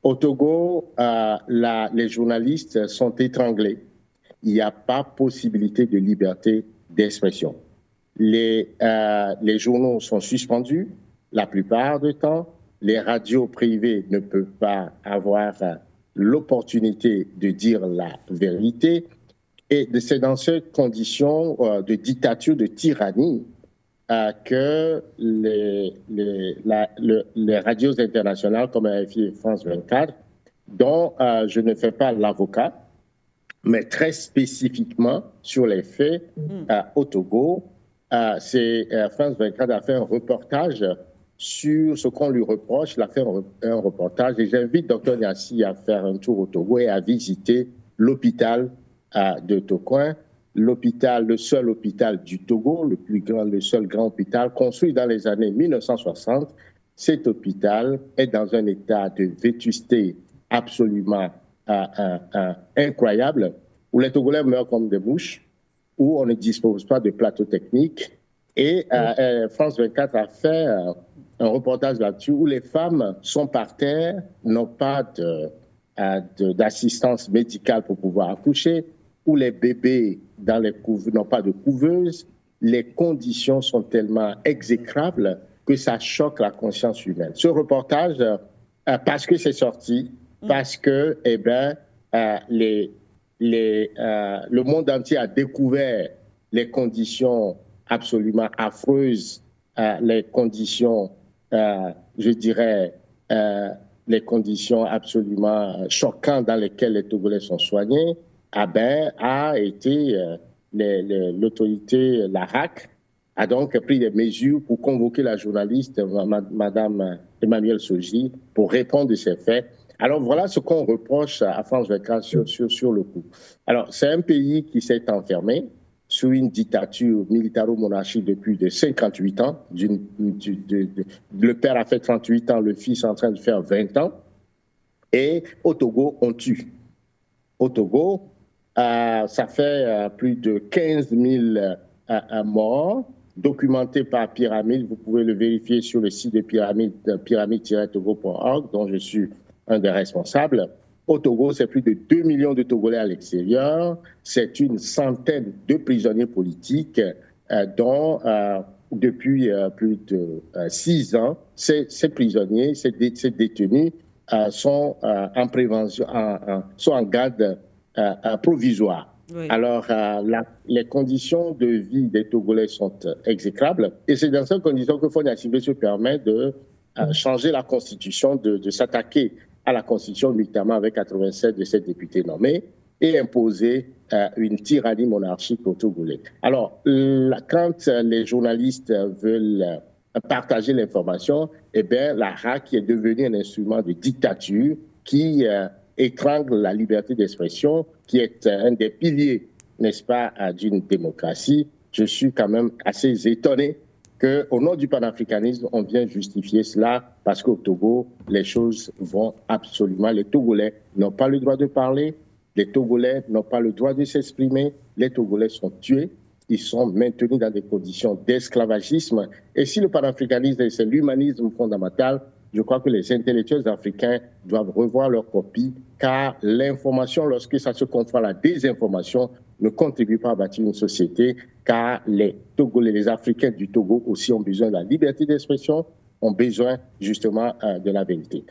Au Togo, les journalistes sont étranglés. Il n'y a pas possibilité de liberté d'expression. Les journaux sont suspendus la plupart du temps. Les radios privées ne peuvent pas avoir l'opportunité de dire la vérité. Et c'est dans ces conditions de dictature, de tyrannie, que les radios internationales comme RFI et France 24, dont je ne fais pas l'avocat, mais très spécifiquement sur les faits au Togo, France 24 a fait un reportage sur ce qu'on lui reproche. Il a fait un reportage et j'invite Dr Niassi à faire un tour au Togo et à visiter l'hôpital de Tokoin, le seul hôpital du Togo, le seul grand hôpital construit dans les années 1960. Cet hôpital est dans un état de vétusté absolument incroyable, où les Togolais meurent comme des mouches, où on ne dispose pas de plateau technique. Et France 24 a fait un reportage là-dessus où les femmes sont par terre, n'ont pas d'assistance médicale pour pouvoir accoucher, où les bébés dans les n'ont pas de couveuse. Les conditions sont tellement exécrables que ça choque la conscience humaine. Ce reportage, parce que c'est sorti, parce que le monde entier a découvert les conditions absolument affreuses, les conditions, je dirais, les conditions absolument choquantes dans lesquelles les Togolais sont soignés, a été l'autorité, la RAC, a donc pris des mesures pour convoquer la journaliste, Madame Emmanuelle Soji, pour répondre de ces faits. Alors voilà ce qu'on reproche à France 24 sur le coup. Alors c'est un pays qui s'est enfermé sous une dictature militaro-monarchique depuis de 58 ans. Le père a fait 38 ans, le fils est en train de faire 20 ans. Et au Togo, on tue. Au Togo, ça fait plus de 15 000 morts documentés par Pyramide. Vous pouvez le vérifier sur le site de pyramide-togo.org, dont je suis un des responsables. Au Togo, c'est plus de 2 millions de Togolais à l'extérieur. C'est une centaine de prisonniers politiques, dont depuis plus de 6 ans, ces prisonniers, ces détenus sont en prévention, sont en garde provisoire. Oui. Alors, les conditions de vie des Togolais sont exécrables et c'est dans ces conditions que Faure Gnassingbé se permet de changer la Constitution, de s'attaquer à la Constitution, notamment avec 87 de ses députés nommés, et imposer une tyrannie monarchique aux Togolais. Alors, quand les journalistes veulent partager l'information, la RAC est devenue un instrument de dictature qui étrangle la liberté d'expression, qui est un des piliers, n'est-ce pas, d'une démocratie. Je suis quand même assez étonné qu'au nom du panafricanisme, on vient justifier cela parce qu'au Togo, les choses vont absolument. Les Togolais n'ont pas le droit de parler, les Togolais n'ont pas le droit de s'exprimer, les Togolais sont tués, ils sont maintenus dans des conditions d'esclavagisme. Et si le panafricanisme, c'est l'humanisme fondamental, je crois que les intellectuels africains doivent revoir leur copie, car l'information, lorsque ça se confond à la désinformation, ne contribue pas à bâtir une société, car les Togolais, les Africains du Togo aussi ont besoin de la liberté d'expression, ont besoin justement de la vérité.